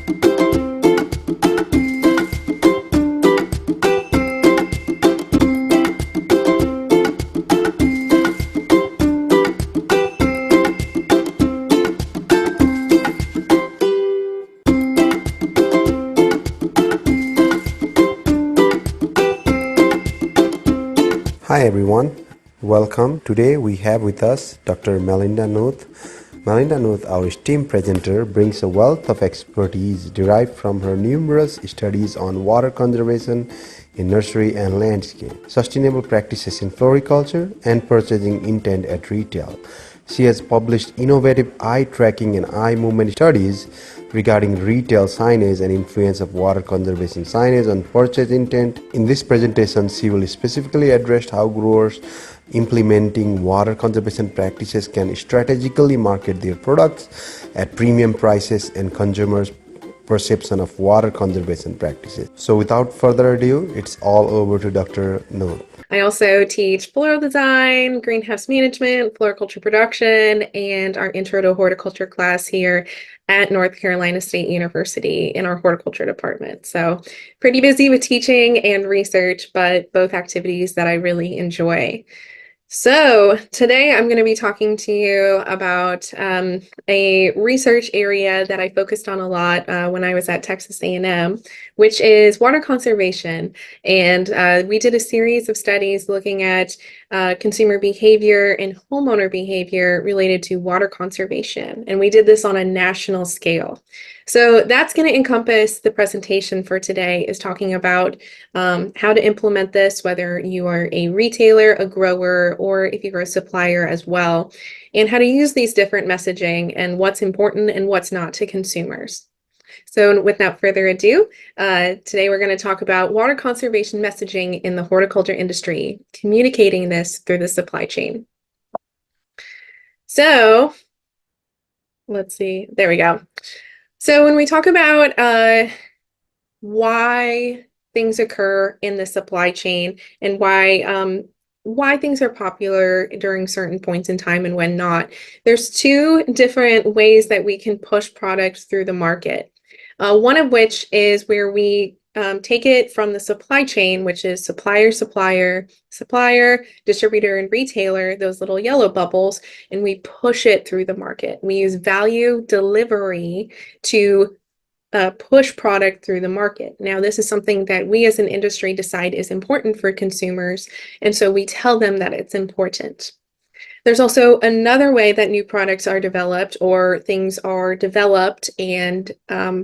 Hi everyone, welcome. Today we have with us Dr. Melinda Knuth. Melinda Knuth, our esteemed presenter, brings a wealth of expertise derived from her numerous studies on water conservation in nursery and landscape, sustainable practices in floriculture, and purchasing intent at retail. She has published innovative eye tracking and eye movement studies regarding retail signage and influence of water conservation signage on purchase intent. In this presentation, she will specifically address how growers implementing water conservation practices can strategically market their products at premium prices and consumers' perception of water conservation practices. So without further ado, it's all over to Dr. Knuth. I also teach floral design, greenhouse management, floriculture production, and our intro to horticulture class here at North Carolina State University in our horticulture department. So pretty busy with teaching and research, but both activities that I really enjoy. So today I'm going to be talking to you about a research area that I focused on a lot when I was at Texas A&M, which is water conservation. And we did a series of studies looking at consumer behavior and homeowner behavior related to water conservation. And we did this on a national scale. So that's going to encompass the presentation for today, is talking about how to implement this, whether you are a retailer, a grower, or if you're a supplier as well, and how to use these different messaging and what's important and what's not to consumers. So without further ado, today we're going to talk about water conservation messaging in the horticulture industry, communicating this through the supply chain. So let's see, there we go. So when we talk about why things occur in the supply chain and why things are popular during certain points in time and when not, there's two different ways that we can push products through the market. One of which is where we take it from the supply chain, which is supplier, distributor, and retailer, those little yellow bubbles, and we push it through the market. We use value delivery to push product through the market. Now, this is something that we as an industry decide is important for consumers, and so we tell them that it's important. There's also another way that new products are developed or things are developed and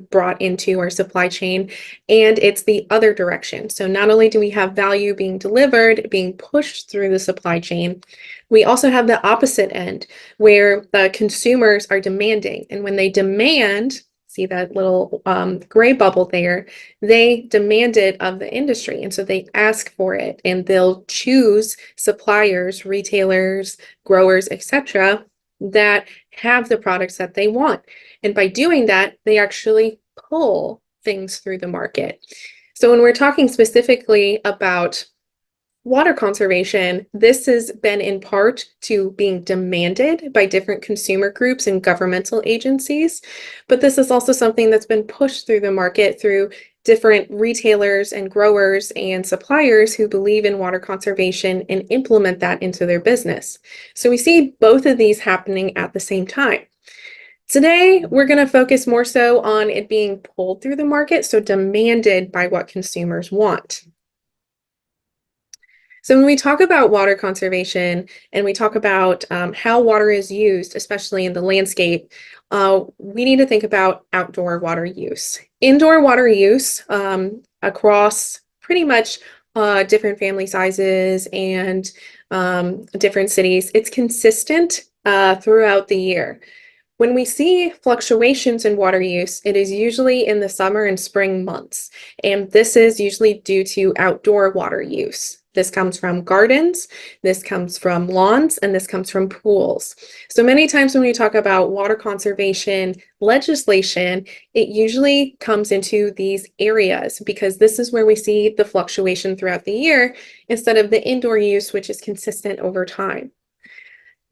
brought into our supply chain, and it's the other direction. So not only do we have value being delivered, being pushed through the supply chain, we also have the opposite end where the consumers are demanding. And when they demand, see that little gray bubble there, they demand it of the industry. And so they ask for it, and they'll choose suppliers, retailers, growers, etc., that have the products that they want. And by doing that, they actually pull things through the market. So when we're talking specifically about water conservation, this has been in part to being demanded by different consumer groups and governmental agencies, but this is also something that's been pushed through the market through different retailers and growers and suppliers who believe in water conservation and implement that into their business. So we see both of these happening at the same time. Today, we're going to focus more so on it being pulled through the market, so demanded by what consumers want. So when we talk about water conservation and we talk about how water is used, especially in the landscape, we need to think about outdoor water use. Indoor water use across pretty much different family sizes and different cities, it's consistent throughout the year. When we see fluctuations in water use, it is usually in the summer and spring months, and this is usually due to outdoor water use. This comes from gardens, this comes from lawns, and this comes from pools. So many times when we talk about water conservation legislation, it usually comes into these areas because this is where we see the fluctuation throughout the year instead of the indoor use, which is consistent over time.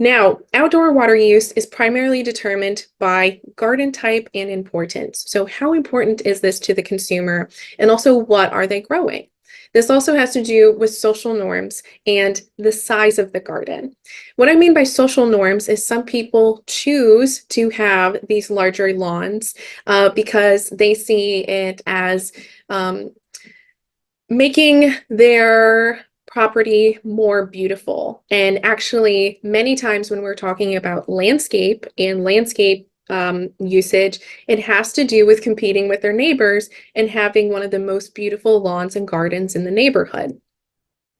Now, outdoor water use is primarily determined by garden type and importance. So how important is this to the consumer? And also, what are they growing? This also has to do with social norms and the size of the garden. What I mean by social norms is some people choose to have these larger lawns because they see it as making their property more beautiful. And actually, many times when we're talking about landscape and landscape usage, it has to do with competing with their neighbors and having one of the most beautiful lawns and gardens in the neighborhood.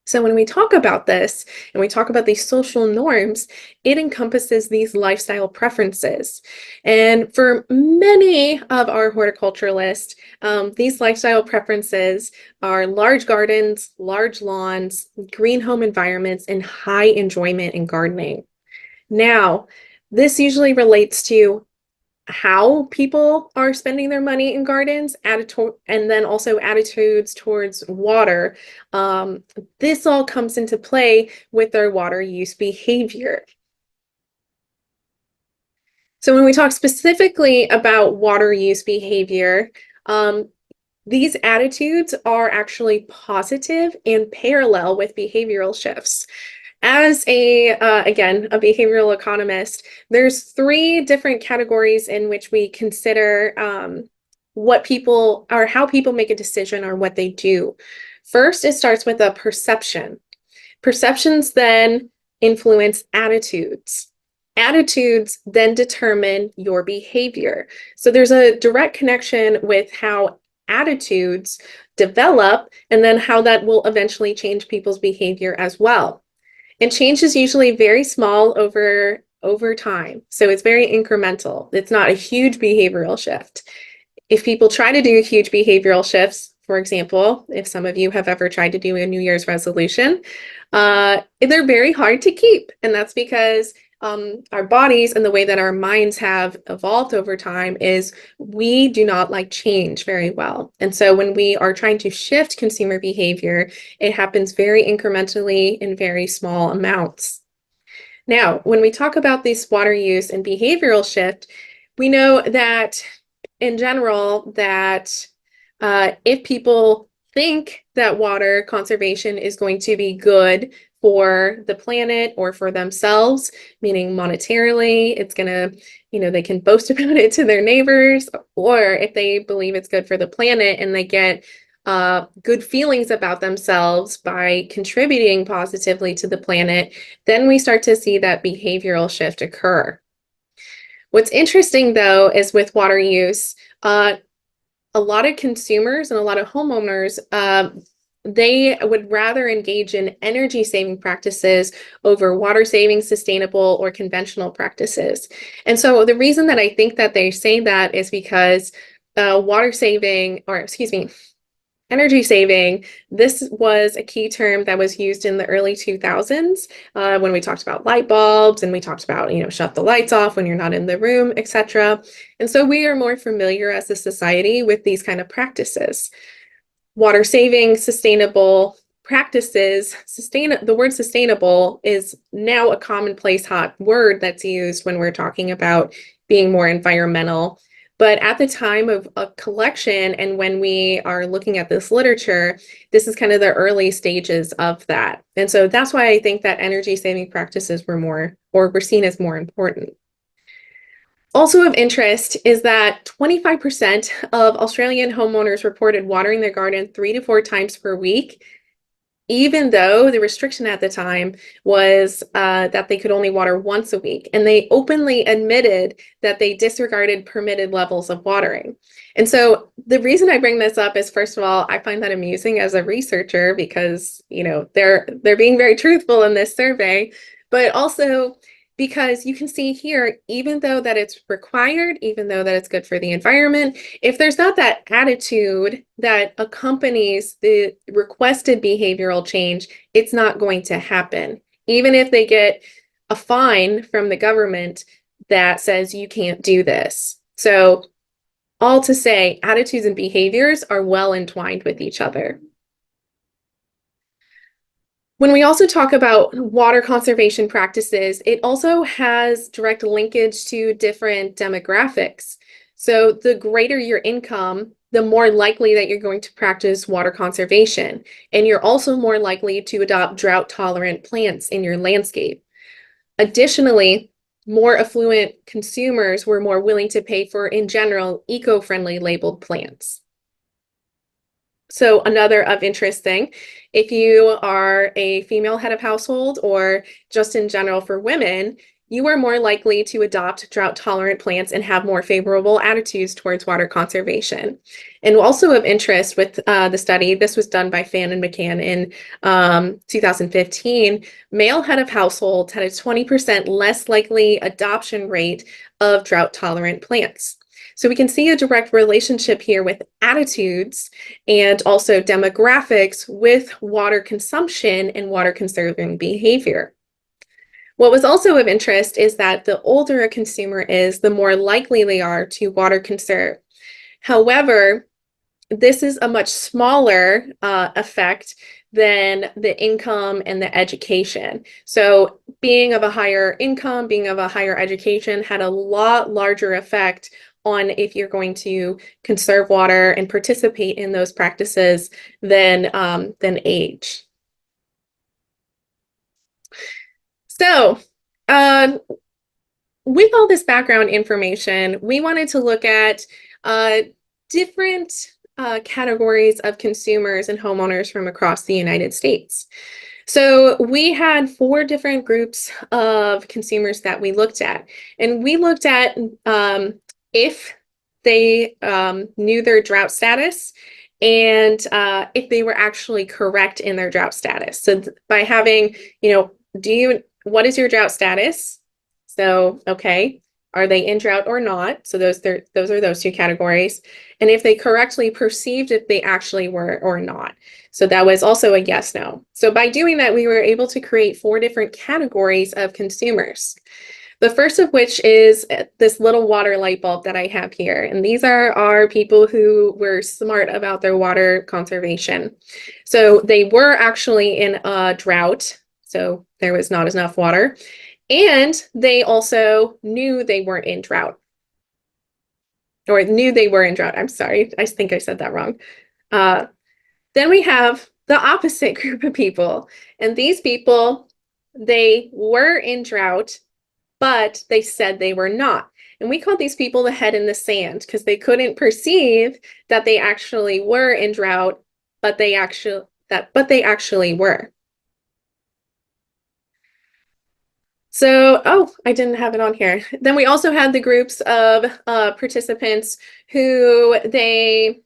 So when we talk about this and we talk about these social norms, it encompasses these lifestyle preferences. And for many of our horticulturalists, these lifestyle preferences are large gardens, large lawns, green home environments, and high enjoyment in gardening. Now, this usually relates to how people are spending their money in gardens, and then also attitudes towards water. This all comes into play with their water use behavior. So when we talk specifically about water use behavior, these attitudes are actually positive and parallel with behavioral shifts. As again, a behavioral economist, there's three different categories in which we consider what people or how people make a decision or what they do. First, it starts with a perception. Perceptions then influence attitudes. Attitudes then determine your behavior. So there's a direct connection with how attitudes develop and then how that will eventually change people's behavior as well. And change is usually very small over time. So it's very incremental. It's not a huge behavioral shift. If people try to do huge behavioral shifts, for example, if some of you have ever tried to do a New Year's resolution, they're very hard to keep. And that's because our bodies and the way that our minds have evolved over time is we do not like change very well. And so when we are trying to shift consumer behavior, it happens very incrementally in very small amounts. Now, when we talk about this water use and behavioral shift, we know that in general that if people think that water conservation is going to be good for the planet or for themselves, meaning monetarily, it's going to, they can boast about it to their neighbors, or if they believe it's good for the planet and they get good feelings about themselves by contributing positively to the planet, then we start to see that behavioral shift occur. What's interesting, though, is with water use, a lot of consumers and a lot of homeowners, they would rather engage in energy saving practices over water saving, sustainable, or conventional practices. And so the reason that I think that they say that is because water saving, or excuse me, energy saving, this was a key term that was used in the early 2000s when we talked about light bulbs and we talked about, shut the lights off when you're not in the room, etc. And so we are more familiar as a society with these kind of practices. Water saving, sustainable practices, the word sustainable is now a commonplace hot word that's used when we're talking about being more environmental. But at the time of collection and when we are looking at this literature, this is kind of the early stages of that. And so that's why I think that energy saving practices were seen as more important. Also of interest is that 25% of Australian homeowners reported watering their garden 3 to 4 times per week, even though the restriction at the time was that they could only water once a week. And they openly admitted that they disregarded permitted levels of watering. And so the reason I bring this up is, first of all, I find that amusing as a researcher because, they're being very truthful in this survey, but also because you can see here, even though that it's required, even though that it's good for the environment, if there's not that attitude that accompanies the requested behavioral change, it's not going to happen. Even if they get a fine from the government that says you can't do this. So all to say, attitudes and behaviors are well entwined with each other. When we also talk about water conservation practices, it also has direct linkage to different demographics. So the greater your income, the more likely that you're going to practice water conservation. And you're also more likely to adopt drought-tolerant plants in your landscape. Additionally, more affluent consumers were more willing to pay for, in general, eco-friendly labeled plants. So another of interest thing, if you are a female head of household or just in general for women, you are more likely to adopt drought-tolerant plants and have more favorable attitudes towards water conservation. And also of interest with the study, this was done by Fan and McCann in 2015, male head of households had a 20% less likely adoption rate of drought-tolerant plants. So we can see a direct relationship here with attitudes and also demographics with water consumption and water conserving behavior. What was also of interest is that the older a consumer is, the more likely they are to water conserve. However, this is a much smaller effect than the income and the education. So being of a higher income, being of a higher education had a lot larger effect on if you're going to conserve water and participate in those practices than age. So with all this background information, we wanted to look at different categories of consumers and homeowners from across the United States. So we had 4 different groups of consumers that we looked at. And we looked at if they knew their drought status and if they were actually correct in their drought status. So by having, what is your drought status? So, okay, are they in drought or not? So those are those 2 categories. And if they correctly perceived if they actually were or not. So that was also a yes, no. So by doing that, we were able to create 4 different categories of consumers. The first of which is this little water light bulb that I have here. And these are people who were smart about their water conservation. So they were actually in a drought. So there was not enough water. And they also knew they weren't in drought. Or knew they were in drought. I'm sorry. I think I said that wrong. Then we have the opposite group of people. And these people, they were in drought, but they said they were not. And we call these people the head in the sand because they couldn't perceive that they actually were in drought, but they actually were. So, I didn't have it on here. Then we also had the groups of participants who they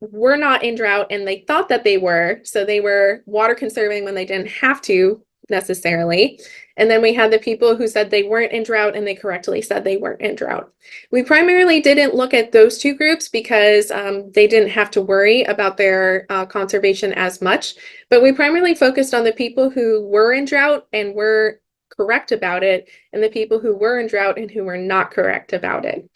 were not in drought and they thought that they were. So they were water conserving when they didn't have to necessarily. And then we had the people who said they weren't in drought and they correctly said they weren't in drought. We primarily didn't look at those 2 groups because they didn't have to worry about their conservation as much, but we primarily focused on the people who were in drought and were correct about it, and the people who were in drought and who were not correct about it.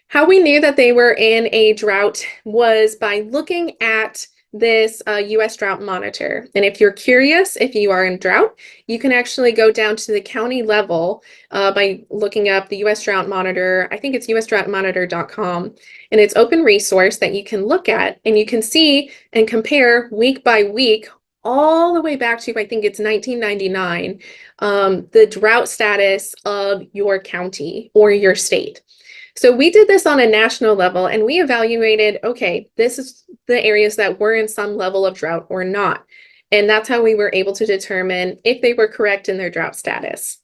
How we knew that they were in a drought was by looking at this US drought monitor. And if you're curious if you are in drought, you can actually go down to the county level by looking up the US drought monitor. I think it's usdroughtmonitor.com, and it's open resource that you can look at and you can see and compare week by week all the way back to, I think it's 1999, the drought status of your county or your state. So we did this on a national level and we evaluated, okay, this is the areas that were in some level of drought or not. And that's how we were able to determine if they were correct in their drought status.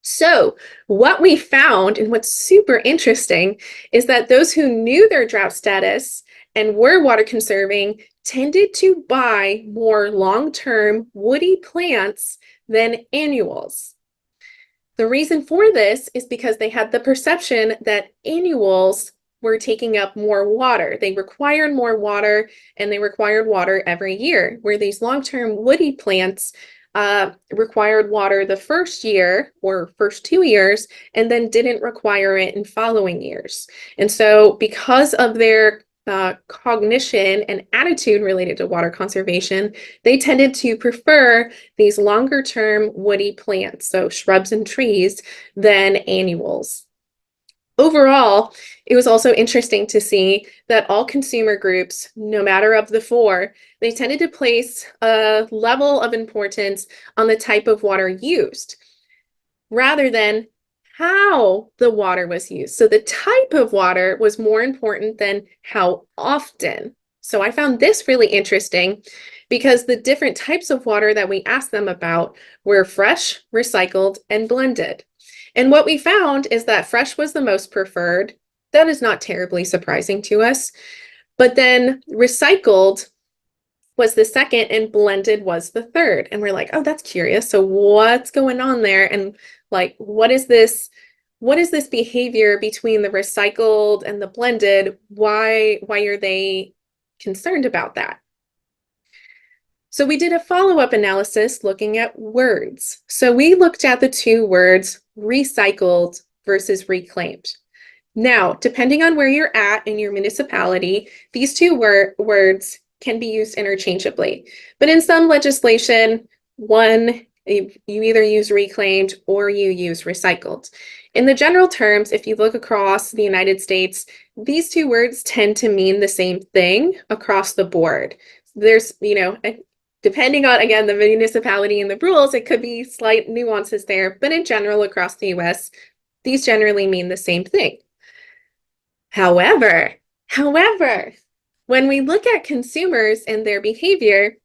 So what we found, and what's super interesting, is that those who knew their drought status and were water conserving tended to buy more long-term woody plants than annuals. The reason for this is because they had the perception that annuals were taking up more water. They required more water and they required water every year, where these long-term woody plants required water the first year or first 2 years and then didn't require it in following years. And so because of their cognition and attitude related to water conservation, they tended to prefer these longer term woody plants, so shrubs and trees, than annuals. Overall, it was also interesting to see that all consumer groups, no matter of the four, they tended to place a level of importance on the type of water used rather than how the water was used. So the type of water was more important than how often. So I found this really interesting because the different types of water that we asked them about were fresh, recycled, and blended. And what we found is that fresh was the most preferred. That is not terribly surprising to us. But then recycled was the second and blended was the third. And we're like, oh, that's curious. So what's going on there? And like, what is this behavior between the recycled and the blended? Why are they concerned about that? So we did a follow-up analysis looking at words. So we looked at the two words recycled versus reclaimed. Now, depending on where you're at in your municipality, these two words can be used interchangeably. But in some legislation, you either use reclaimed or you use recycled. In the general terms, if you look across the United States, these two words tend to mean the same thing across the board. There's, depending on, again, the municipality and the rules, it could be slight nuances there, but in general, across the US, these generally mean the same thing. However, when we look at consumers and their behavior,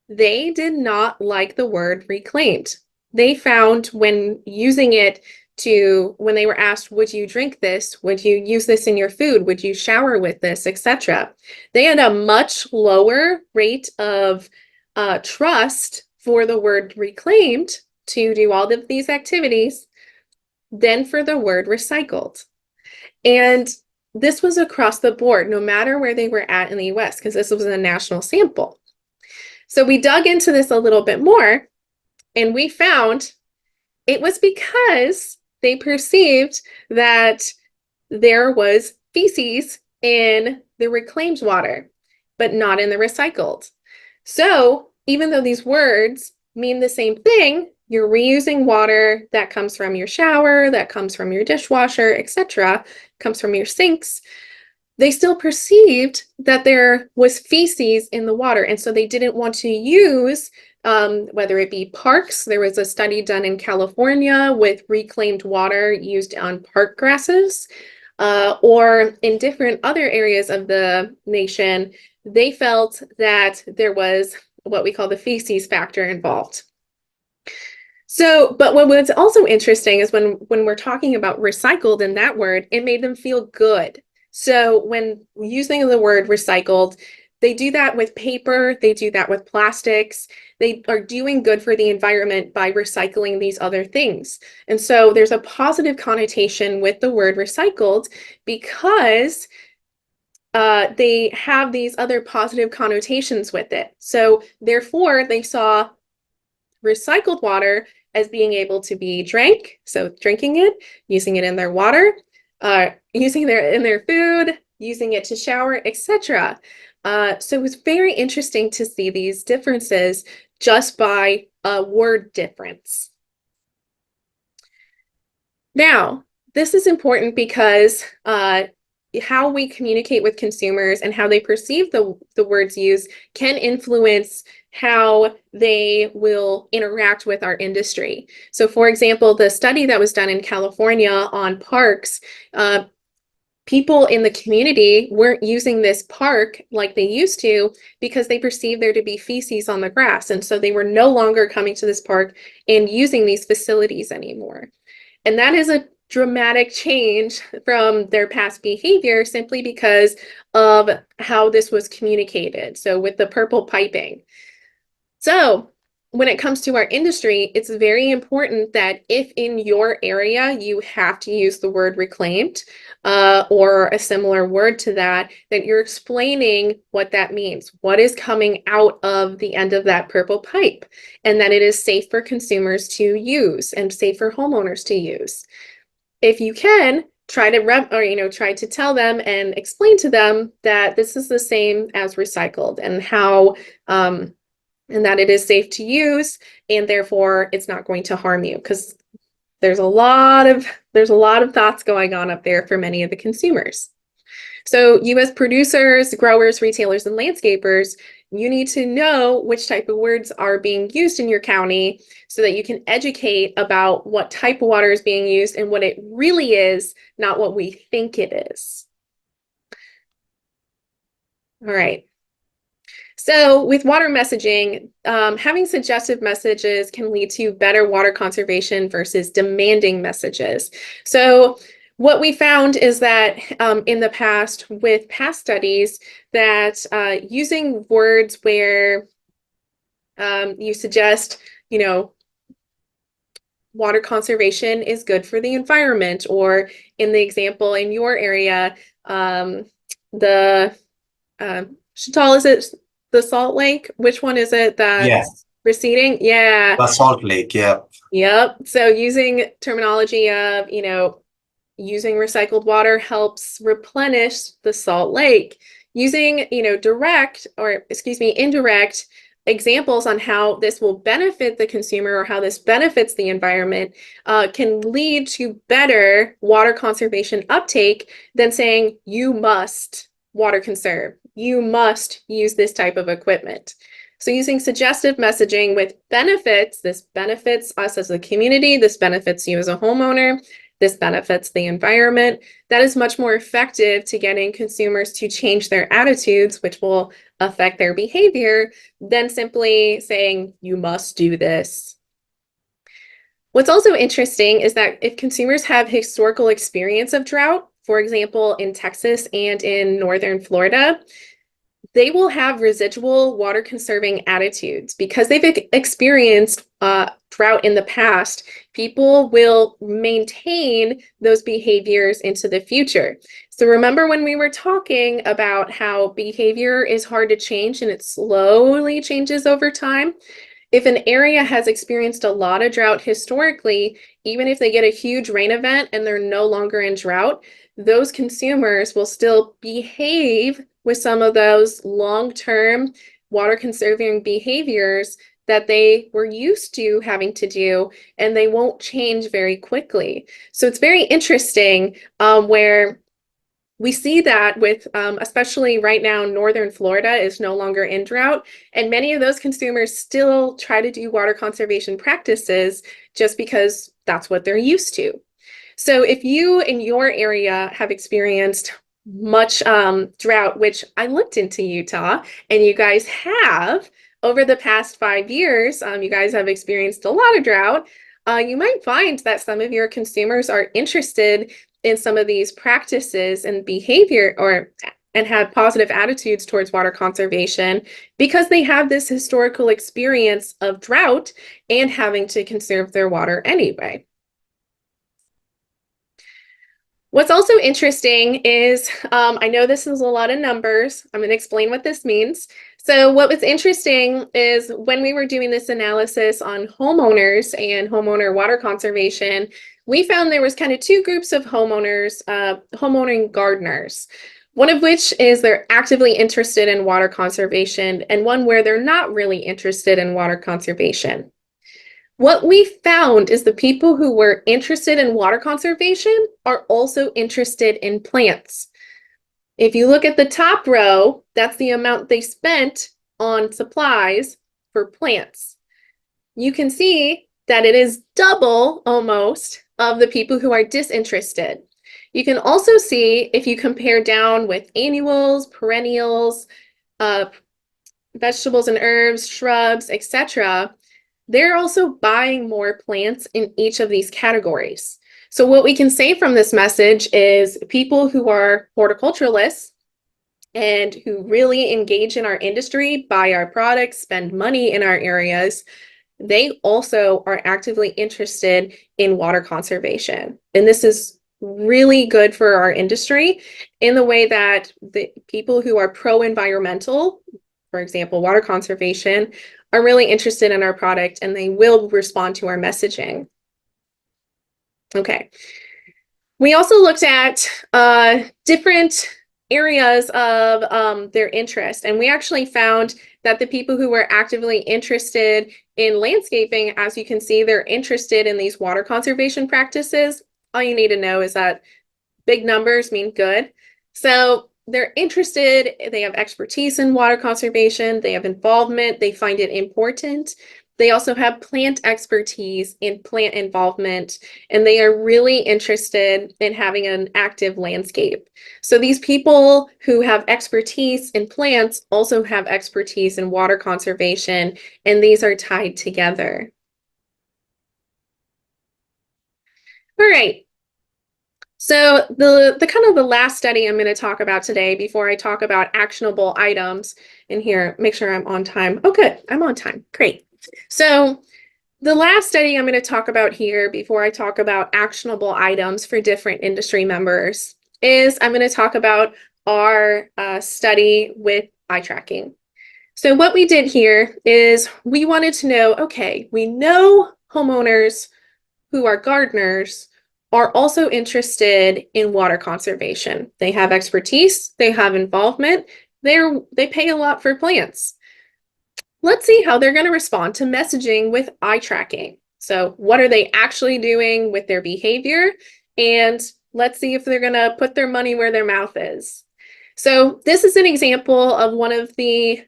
they did not like the word reclaimed. They found when using it when they were asked, would you drink this? Would you use this in your food? Would you shower with this, etc.? They had a much lower rate of trust for the word reclaimed to do all of these activities than for the word recycled. And this was across the board, no matter where they were at in the US, because this was a national sample. So we dug into this a little bit more, and we found it was because they perceived that there was feces in the reclaimed water, but not in the recycled. So even though these words mean the same thing, you're reusing water that comes from your shower, that comes from your dishwasher, etc., comes from your sinks, they still perceived that there was feces in the water. And so they didn't want to use, whether it be parks. There was a study done in California with reclaimed water used on park grasses, or in different other areas of the nation. They felt that there was what we call the feces factor involved. So, but what was also interesting is when we're talking about recycled in that word, it made them feel good. So when using the word recycled, they do that with paper, they do that with plastics. They are doing good for the environment by recycling these other things. And so there's a positive connotation with the word recycled because they have these other positive connotations with it. So therefore, they saw recycled water as being able to be drank, so drinking it, using it in their water, using it in their food, using it to shower, etc. So it was very interesting to see these differences just by a word difference. Now, this is important because how we communicate with consumers and how they perceive the words used can influence how they will interact with our industry. So for example, the study that was done in California on parks, people in the community weren't using this park like they used to because they perceived there to be feces on the grass. And so they were no longer coming to this park and using these facilities anymore. And that is a dramatic change from their past behavior simply because of how this was communicated. So with the purple piping. So when it comes to our industry, it's very important that if in your area you have to use the word reclaimed or a similar word to that, that you're explaining what that means, what is coming out of the end of that purple pipe, and that it is safe for consumers to use and safe for homeowners to use. If you can, try to tell them and explain to them that this is the same as recycled, and how and that it is safe to use, and therefore it's not going to harm you, because there's a lot of thoughts going on up there for many of the consumers. So you, as producers, growers, retailers, and landscapers, you need to know which type of words are being used in your county so that you can educate about what type of water is being used and what it really is, not what we think it is. All right. So with water messaging, having suggestive messages can lead to better water conservation versus demanding messages. So what we found is that in the past, with past studies, that using words where you suggest, water conservation is good for the environment, or in the example in your area, the Chantal, is it the Salt Lake? Which one is it that's receding? Yeah. The Salt Lake, yeah. Yep. So using terminology of, using recycled water helps replenish the Salt Lake. Using, indirect examples on how this will benefit the consumer or how this benefits the environment can lead to better water conservation uptake than saying you must water conserve, you must use this type of equipment. So using suggestive messaging with benefits, this benefits us as a community, this benefits you as a homeowner, this benefits the environment, that is much more effective to getting consumers to change their attitudes, which will affect their behavior, than simply saying, you must do this. What's also interesting is that if consumers have historical experience of drought, for example, in Texas and in northern Florida, they will have residual water conserving attitudes because they've experienced drought in the past. People will maintain those behaviors into the future. So remember when we were talking about how behavior is hard to change and it slowly changes over time? If an area has experienced a lot of drought historically, even if they get a huge rain event and they're no longer in drought, those consumers will still behave with some of those long-term water conserving behaviors that they were used to having to do, and they won't change very quickly. So it's very interesting where we see that with, especially right now, northern Florida is no longer in drought, and many of those consumers still try to do water conservation practices just because that's what they're used to. So if you in your area have experienced much drought, which I looked into Utah, and you guys have over the past 5 years, you guys have experienced a lot of drought, you might find that some of your consumers are interested in some of these practices and behavior, and have positive attitudes towards water conservation because they have this historical experience of drought and having to conserve their water anyway. What's also interesting is, I know this is a lot of numbers. I'm going to explain what this means. So what was interesting is when we were doing this analysis on homeowners and homeowner water conservation, we found there was kind of two groups of homeowners, homeowning gardeners. One of which is they're actively interested in water conservation, and one where they're not really interested in water conservation. What we found is the people who were interested in water conservation are also interested in plants. If you look at the top row, that's the amount they spent on supplies for plants. You can see that it is double almost of the people who are disinterested. You can also see, if you compare down with annuals, perennials, vegetables and herbs, shrubs, etc., they're also buying more plants in each of these categories. So what we can say from this message is people who are horticulturalists and who really engage in our industry, buy our products, spend money in our areas, they also are actively interested in water conservation. And this is really good for our industry in the way that the people who are pro-environmental, for example, water conservation, are really interested in our product, and they will respond to our messaging. Okay. We also looked at different areas of their interest, and we actually found that the people who were actively interested in landscaping, as you can see, they're interested in these water conservation practices. All you need to know is that big numbers mean good. So they're interested, they have expertise in water conservation, they have involvement, they find it important. They also have plant expertise in plant involvement, and they are really interested in having an active landscape. So these people who have expertise in plants also have expertise in water conservation, and these are tied together. All right. So the kind of the last study I'm going to talk about today before I talk about actionable items in here, make sure I'm on time. Oh, good. I'm on time. Great. So the last study I'm going to talk about here before I talk about actionable items for different industry members is I'm going to talk about our study with eye tracking. So what we did here is we wanted to know, okay, we know homeowners who are gardeners are also interested in water conservation. They have expertise, they have involvement, they pay a lot for plants. Let's see how they're going to respond to messaging with eye tracking. So what are they actually doing with their behavior? And let's see if they're going to put their money where their mouth is. So this is an example of one of the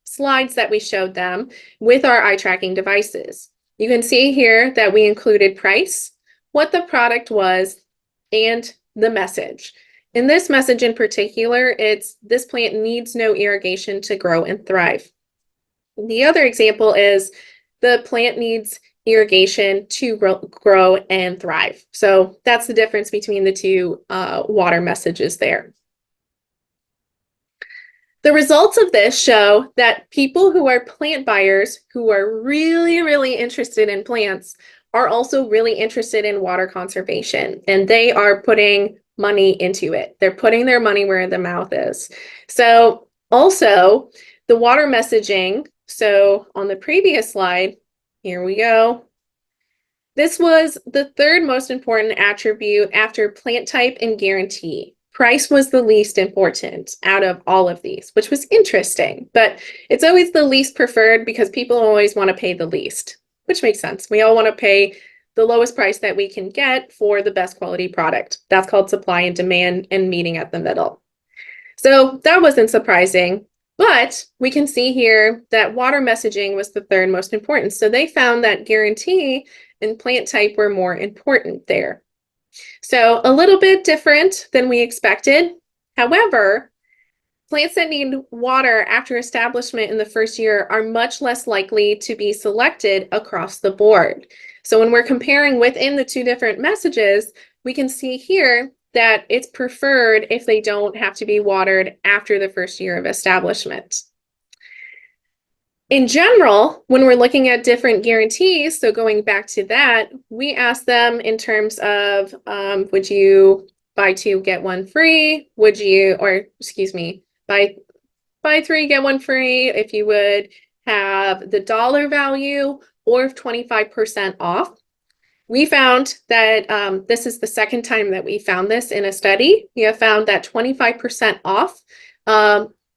slides that we showed them with our eye tracking devices. You can see here that we included price, what the product was, and the message. In this message in particular, it's this plant needs no irrigation to grow and thrive. The other example is the plant needs irrigation to grow and thrive. So that's the difference between the two water messages there. The results of this show that people who are plant buyers who are really, really interested in plants are also really interested in water conservation, and they are putting money into it. They're putting their money where the mouth is. So also the water messaging. So on the previous slide, here we go. This was the third most important attribute after plant type and guarantee. Price was the least important out of all of these, which was interesting, but it's always the least preferred because people always want to pay the least, which makes sense. We all want to pay the lowest price that we can get for the best quality product. That's called supply and demand and meeting at the middle. So that wasn't surprising, but we can see here that water messaging was the third most important. So they found that guarantee and plant type were more important there. So a little bit different than we expected. However, plants that need water after establishment in the first year are much less likely to be selected across the board. So when we're comparing within the two different messages, we can see here that it's preferred if they don't have to be watered after the first year of establishment. In general, when we're looking at different guarantees, so going back to that, we ask them in terms of, would you buy two, get one free? Would you, or excuse me, buy three, get one free if you would have the dollar value or 25% off. We found that this is the second time that we found this in a study. We have found that 25% off,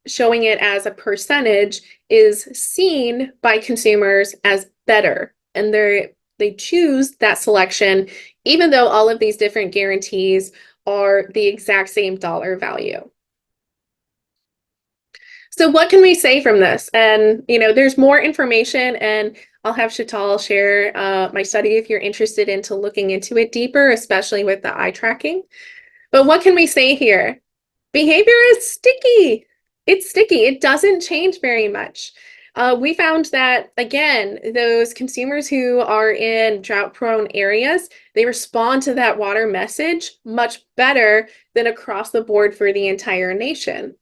showing it as a percentage, is seen by consumers as better. And they choose that selection, even though all of these different guarantees are the exact same dollar value. So what can we say from this? And, there's more information, and I'll have Chital share my study if you're interested into looking into it deeper, especially with the eye tracking. But what can we say here? Behavior is sticky. It's sticky. It doesn't change very much. We found that, again, those consumers who are in drought-prone areas, they respond to that water message much better than across the board for the entire nation.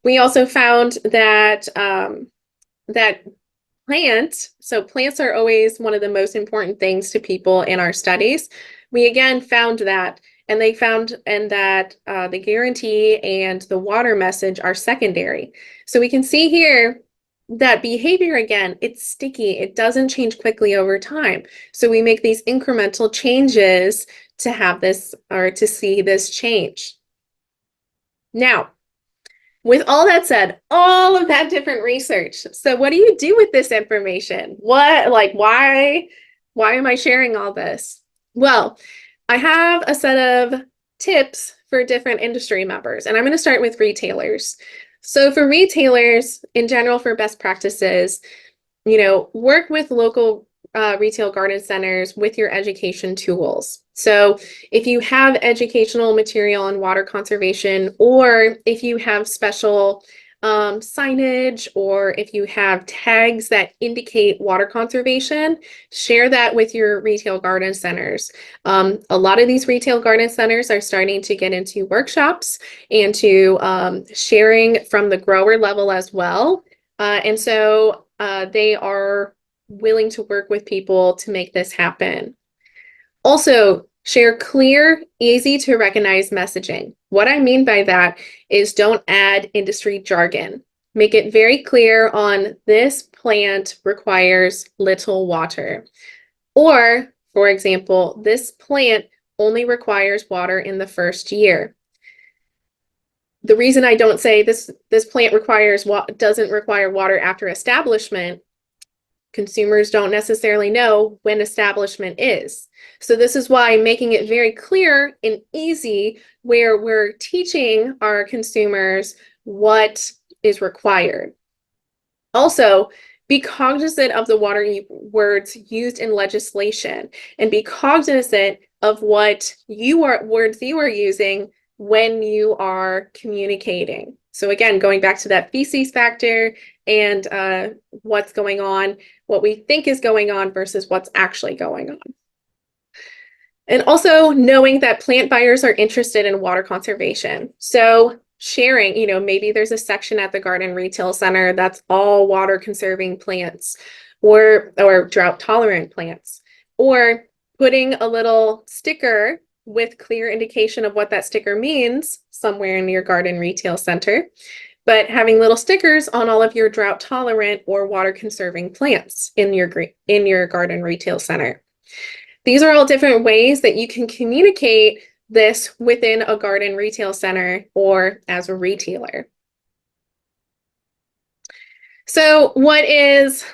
We also found that plants are always one of the most important things to people in our studies. We again found that, and they found that the guarantee and the water message are secondary. So we can see here that behavior, again, it's sticky. It doesn't change quickly over time. So we make these incremental changes to have this or to see this change. Now, with all that said, all of that different research, so what do you do with this information? Why am I sharing all this? Well, I have a set of tips for different industry members, and I'm going to start with retailers. So for retailers, in general, for best practices, work with local retail garden centers with your education tools. So if you have educational material on water conservation, or if you have special signage, or if you have tags that indicate water conservation, share that with your retail garden centers. A lot of these retail garden centers are starting to get into workshops and to sharing from the grower level as well. And so they are willing to work with people to make this happen. Also, share clear, easy to recognize messaging. What I mean by that is don't add industry jargon. Make it very clear on this plant requires little water. Or, for example, this plant only requires water in the first year. The reason I don't say this plant doesn't require water after establishment, consumers don't necessarily know when establishment is. So this is why making it very clear and easy, where we're teaching our consumers what is required. Also, be cognizant of the words used in legislation, and be cognizant of what words you are using when you are communicating. So again, going back to that feces factor and what's going on, what we think is going on versus what's actually going on. And also knowing that plant buyers are interested in water conservation. So sharing, maybe there's a section at the garden retail center that's all water conserving plants or drought tolerant plants, or putting a little sticker with clear indication of what that sticker means somewhere in your garden retail center, but having little stickers on all of your drought tolerant or water conserving plants in your garden retail center. These are all different ways that you can communicate this within a garden retail center or as a retailer. So what is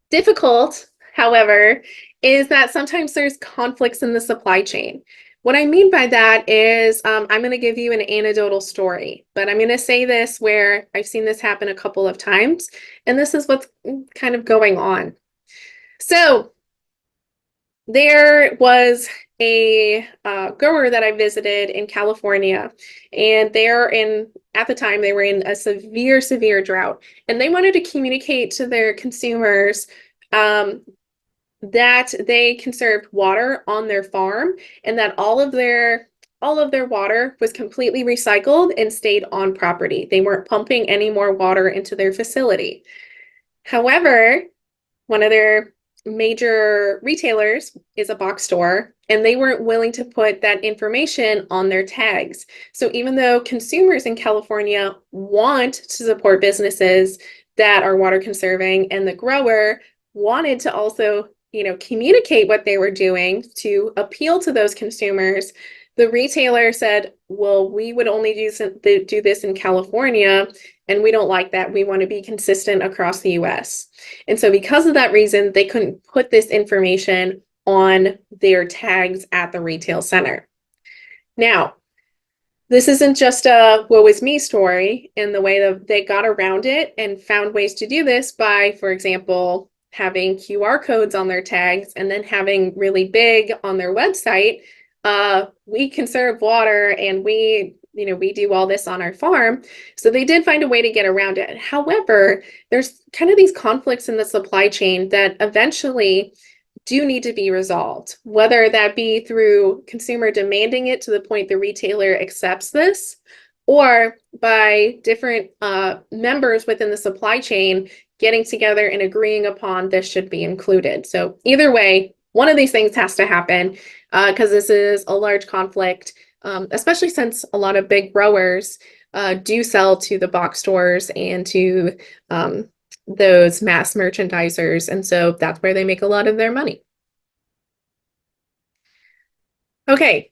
difficult, however, is that sometimes there's conflicts in the supply chain. What I mean by that is I'm going to give you an anecdotal story, but I'm going to say this where I've seen this happen a couple of times, and this is what's kind of going on. So there was a grower that I visited in California, and at the time they were in a severe drought, and they wanted to communicate to their consumers that they conserved water on their farm, and that all of their water was completely recycled and stayed on property. They weren't pumping any more water into their facility. However, one of their major retailers is a box store, and they weren't willing to put that information on their tags. So even though consumers in California want to support businesses that are water conserving, and the grower wanted to also communicate what they were doing to appeal to those consumers, the retailer said, well, we would only do this in California, and we don't like that. We want to be consistent across the US. And so because of that reason, they couldn't put this information on their tags at the retail center. Now, this isn't just a woe is me story in the way that they got around it and found ways to do this by, for example, having QR codes on their tags, and then having really big on their website, we conserve water, and we do all this on our farm. So they did find a way to get around it. However, there's kind of these conflicts in the supply chain that eventually do need to be resolved, whether that be through consumer demanding it to the point the retailer accepts this, or by different members within the supply chain getting together and agreeing upon this should be included. So either way, one of these things has to happen because this is a large conflict, especially since a lot of big growers do sell to the box stores and to those mass merchandisers. And so that's where they make a lot of their money. Okay,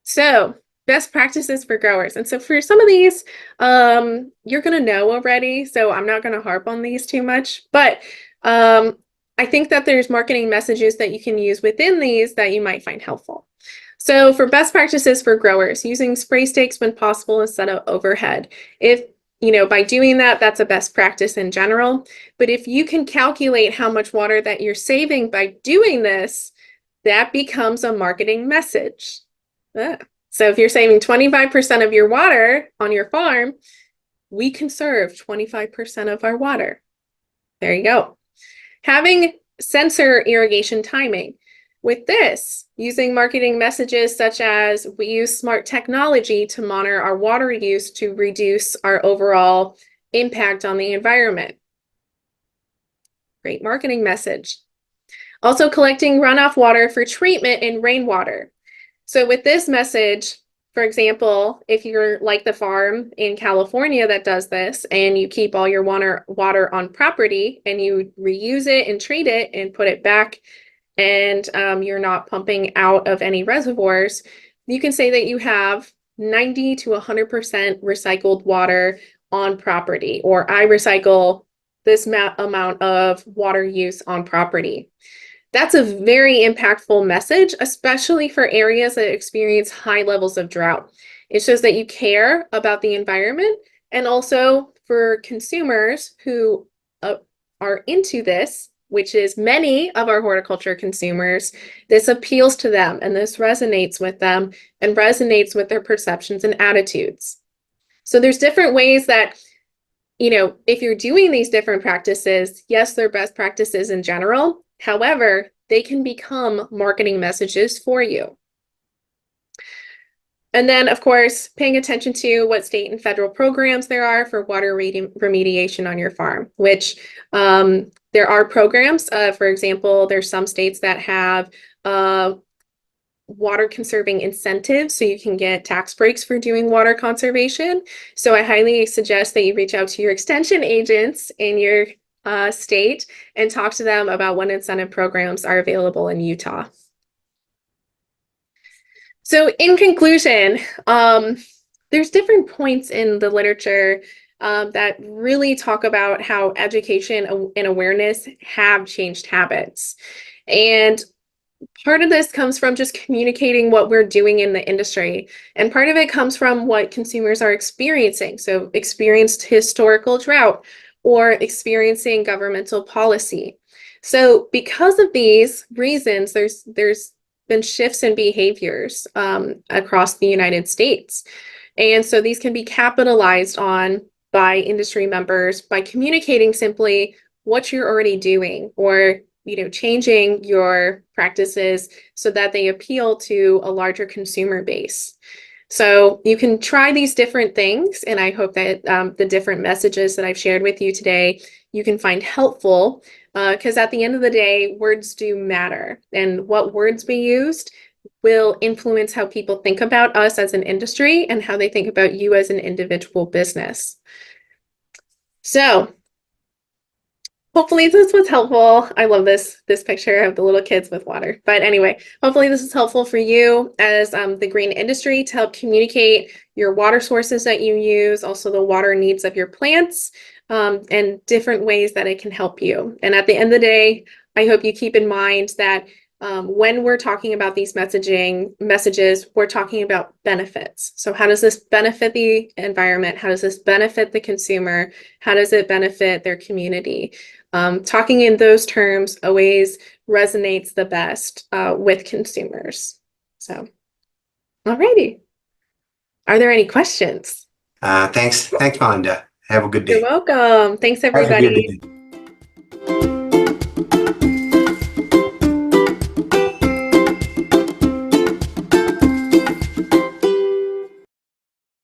So, best practices for growers. And so for some of these, you're going to know already, so I'm not going to harp on these too much, but I think that there's marketing messages that you can use within these that you might find helpful. So for best practices for growers, using spray stakes when possible instead of overhead. If by doing that, that's a best practice in general. But if you can calculate how much water that you're saving by doing this, that becomes a marketing message. So if you're saving 25% of your water on your farm, we conserve 25% of our water. There you go. Having sensor irrigation timing. With this, using marketing messages such as we use smart technology to monitor our water use to reduce our overall impact on the environment. Great marketing message. Also collecting runoff water for treatment in rainwater. So with this message, for example, if you're like the farm in California that does this and you keep all your water on property and you reuse it and treat it and put it back and you're not pumping out of any reservoirs, you can say that you have 90 to 100% recycled water on property, or I recycle this amount of water use on property. That's a very impactful message, especially for areas that experience high levels of drought. It shows that you care about the environment, and also for consumers who are into this, which is many of our horticulture consumers, this appeals to them and this resonates with them and resonates with their perceptions and attitudes. So there's different ways that if you're doing these different practices, yes, they're best practices in general. However, they can become marketing messages for you. And then, of course, paying attention to what state and federal programs there are for water remediation on your farm, which there are programs. For example, there's some states that have water conserving incentives, so you can get tax breaks for doing water conservation. So I highly suggest that you reach out to your extension agents in your state and talk to them about what incentive programs are available in Utah. So in conclusion, there's different points in the literature that really talk about how education and awareness have changed habits. And part of this comes from just communicating what we're doing in the industry. And part of it comes from what consumers are experiencing. So experienced historical drought or experiencing governmental policy. So because of these reasons, there's been shifts in behaviors across the United States. And so these can be capitalized on by industry members by communicating simply what you're already doing, or changing your practices so that they appeal to a larger consumer base. So you can try these different things, and I hope that the different messages that I've shared with you today, you can find helpful, because at the end of the day, words do matter, and what words we used will influence how people think about us as an industry and how they think about you as an individual business. So hopefully this was helpful. I love this picture of the little kids with water. But anyway, hopefully this is helpful for you as the green industry to help communicate your water sources that you use, also the water needs of your plants, and different ways that it can help you. And at the end of the day, I hope you keep in mind that when we're talking about these messages, we're talking about benefits. So how does this benefit the environment? How does this benefit the consumer? How does it benefit their community? Talking in those terms always resonates the best with consumers. So, alrighty. Are there any questions? Thanks, Melinda. Have a good You're day. welcome. Thanks, Have a good everybody. day.